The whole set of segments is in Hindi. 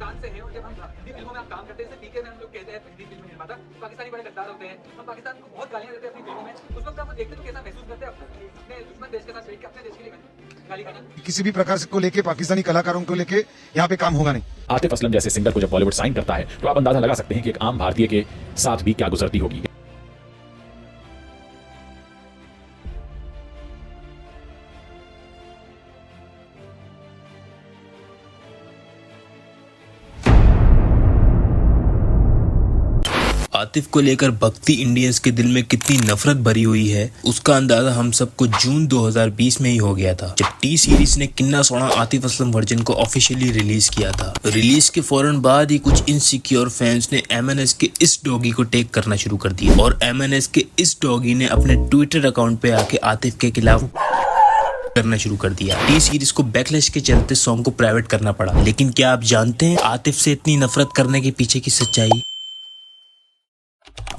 पाकिस्तान से हैं और जब हम हिंदी फिल्मों में आप काम करते हैं, जैसे पीके में हम लोग कहते हैं हिंदी फिल्म निर्माता पाकिस्तानी बड़े गद्दार होते हैं, हम पाकिस्तान को बहुत गालियां देते हैं अपनी फिल्मों में, उस वक्त आप देखते तो कैसा महसूस करते हैं अपने दुश्मन देश के साथ बैठ के अपने देश के लिए गाली खाना? किसी भी प्रकार को लेके पाकिस्तानी कलाकारों को लेके यहाँ पे काम होगा नहीं। आतिफ असलम जैसे सिंगर को जब बॉलीवुड साइन करता है तो आप अंदाजा लगा सकते हैं कि एक आम भारतीय के साथ भी क्या गुजरती होगी। आतिफ को लेकर भक्ति इंडियंस के दिल में कितनी नफरत भरी हुई है उसका अंदाजा हम सबको जून 2020 में ही हो गया था, जब टी सीरीज ने किन्ना सोना आतिफ असलम वर्जन को ऑफिशियली रिलीज किया था। रिलीज के फौरन बाद ही कुछ इनसिक्योर फैंस ने एमएनएस के इस डॉगी को टेक करना शुरू कर दिया और एमएनएस के इस डॉगी ने अपने ट्विटर अकाउंट पे आके आतिफ के खिलाफ करना शुरू कर दिया। टी सीरीज को बैकलैश के चलते सॉन्ग को प्राइवेट करना पड़ा। लेकिन क्या आप जानते हैं आतिफ से इतनी नफरत करने के पीछे की सच्चाई?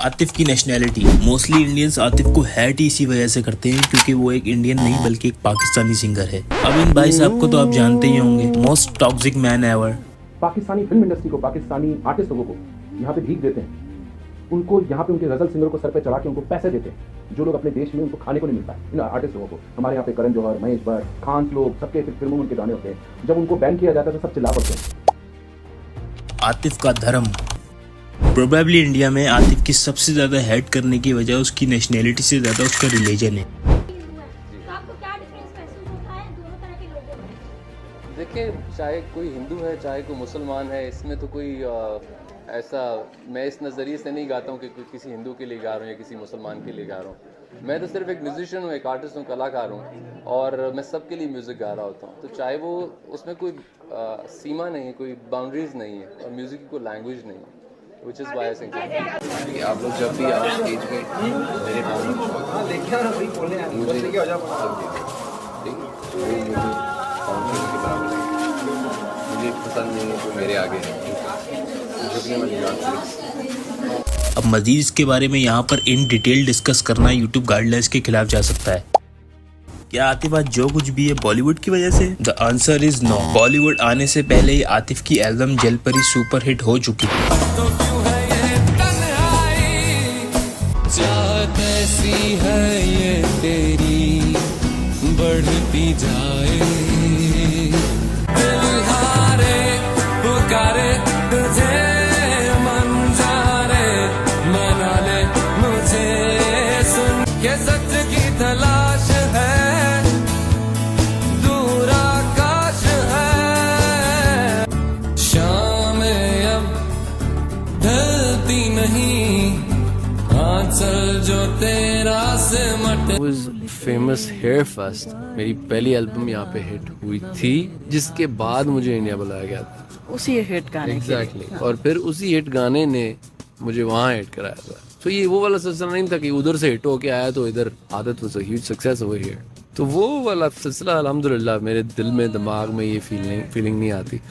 आतिफ की नेशनैलिटी। मोस्टली इंडियंस आतिफ को हैट ही इसी वजह से करते हैं क्योंकि वो एक इंडियन नहीं बल्कि एक पाकिस्तानी सिंगर है। अब इन भाई साहब को तो आप जानते ही होंगे, most toxic man ever. Pakistani film industry को, पाकिस्तानी आर्टिस्ट लोगों को यहाँ पे भीख देते हैं, उनको यहाँ पे उनके गजल सिंगरों को सर पे चढ़ा के उनको पैसे देते हैं जो लोग अपने देश में उनको खाने को नहीं मिलता है। इन आर्टिस्ट लोगों को हमारे यहाँ पे करण जौहर, महेश भट्ट, खान लोग सबके फिल्मों में उनके गाने होते हैं। जब उनको बैन किया जाता है तो सब चिल्ला पड़ते हैं। आतिफ का धर्म। प्रोबेबली इंडिया में आतिफ की सबसे ज्यादा हेट करने की वजह उसकी नेशनैलिटी से ज्यादा उसका रिलीजन है। देखिए, चाहे कोई हिंदू है चाहे कोई मुसलमान है, इसमें तो कोई ऐसा मैं इस नज़रिए से नहीं गाता हूँ कि किसी हिंदू के लिए गा रहा हूँ या किसी मुसलमान के लिए गा रहा हूँ। मैं तो सिर्फ एक म्यूजिशियन हूँ, एक आर्टिस्ट हूँ, कलाकार हूँ और मैं सबके लिए म्यूज़िक गा रहा होता हूँ। तो चाहे वो उसमें कोई सीमा नहीं है, कोई बाउंड्रीज नहीं है और म्यूज़िक की कोई लैंग्वेज नहीं है। Which is why I sing. आप लोग जब भी आओ स्टेज पे मेरे मुझे मुझे पसंद नहीं है जो मेरे आगे है। अब मजीद इसके बारे में यहाँ पर इन डिटेल डिस्कस करना यूट्यूब गाइडलाइंस के खिलाफ जा सकता है। क्या आतिफ आज जो कुछ भी है बॉलीवुड की वजह से? The answer is no. Bollywood आने से पहले ही आतिफ की एल्बम जलपरी सुपर हिट हो चुकी थी। कैसी है ये तेरी बढ़ती जाए, दिल हारे पुकारे तुझे मन जा रे, मना ले मुझे सुन के सच की तलाश है, दूर आकाश है, शाम अब ढलती नहीं, जो तेरा से मटे। Was famous here first। मेरी पहली एल्बम यहाँ पे हिट हुई थी जिसके बाद मुझे इंडिया बुलाया गया था उसी हिट गाने एग्जैक्टली और फिर उसी हिट गाने ने मुझे वहाँ हिट कराया था। तो ये वो वाला सिलसिला नहीं था कि उधर से हिट होके आया तो इधर आदत was a huge success over here. तो वो वाला सिलसिला अल्हम्दुलिल्लाह मेरे दिल में दिमाग में ये फीलिंग नहीं आती।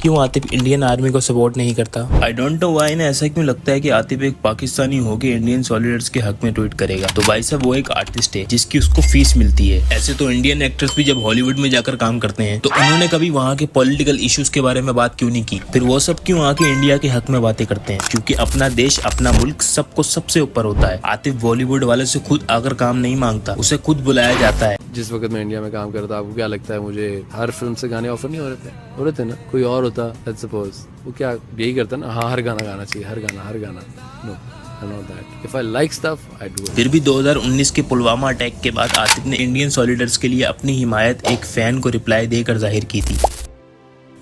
क्यों आतिफ इंडियन आर्मी को सपोर्ट नहीं करता? I don't know why. इन्हें ऐसा क्यों लगता है कि आतिफ एक पाकिस्तानी होके इंडियन सॉलिडर्स के हक में ट्वीट करेगा? तो भाई साहब वो एक आर्टिस्ट है जिसकी उसको फीस मिलती है। ऐसे तो इंडियन एक्टर्स भी जब हॉलीवुड में जाकर काम करते हैं तो उन्होंने कभी वहाँ के पॉलिटिकल इश्यूज के बारे में बात क्यों नहीं की? फिर वो सब क्यों आके इंडिया के हक में बातें करते हैं? क्योंकि अपना देश अपना मुल्क सबको सबसे ऊपर होता है। आतिफ बॉलीवुड वाले से खुद आकर काम नहीं मांगता, उसे खुद बुलाया जाता है। जिस वक्त मैं इंडिया में काम करता आपको क्या लगता है मुझे हर फिल्म से गाने ऑफर नहीं हो रहे थे ना? कोई और होता लेट्स सपोज वो क्या यही करता ना, हाँ हर गाना गाना चाहिए, हर गाना no I'm not that. If I like stuff, I do it. फिर भी 2019 के पुलवामा अटैक के बाद आतिफ ने इंडियन सॉलिडर्स के लिए अपनी हिमायत एक फैन को रिप्लाई देकर जाहिर की थी।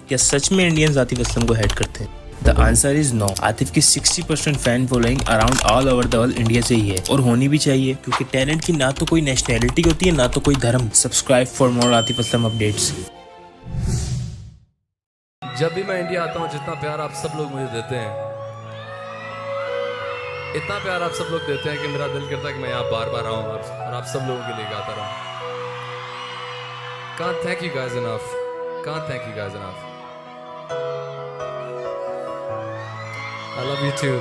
क्या सच में इंडियंस आतिफ असलम को हेट करते हैं? The answer is no. Atif की 60% fan following around all over the world India से ही है और होनी भी चाहिए क्योंकि टैलेंट की ना तो कोई नेशनैलिटी होती है ना तो कोई धर्म। Subscribe for more Atif Aslam updates. जब भी मैं इंडिया आता हूँ, जितना प्यार आप सब लोग मुझे देते हैं, इतना प्यार आप सब लोग देते हैं कि मेरा दिल करता है कि मैं यहाँ बार बार आऊँ और आप सब लोगों के लिए गाता रहूँ। Can't thank you guys enough. Can't thank you guys enough. I love you too.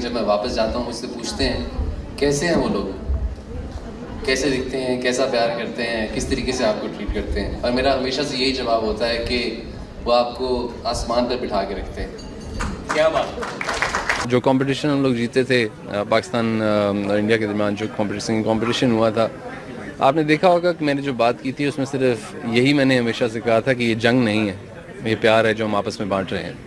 जब मैं वापस जाता हूँ मुझसे पूछते हैं कैसे हैं वो लोग, कैसे दिखते हैं, कैसा प्यार करते हैं, किस तरीके से आपको ट्रीट करते हैं। और मेरा हमेशा से यही जवाब होता है कि वो आपको आसमान पर बिठा के रखते हैं। क्या बात। जो कंपटीशन हम लोग जीते थे पाकिस्तान और इंडिया के दरमियान, जो कंपटीशन हुआ था, आपने देखा होगा कि मैंने जो बात की थी उसमें सिर्फ यही मैंने हमेशा से कहा था कि ये जंग नहीं है, ये प्यार है जो हम आपस में बांट रहे हैं।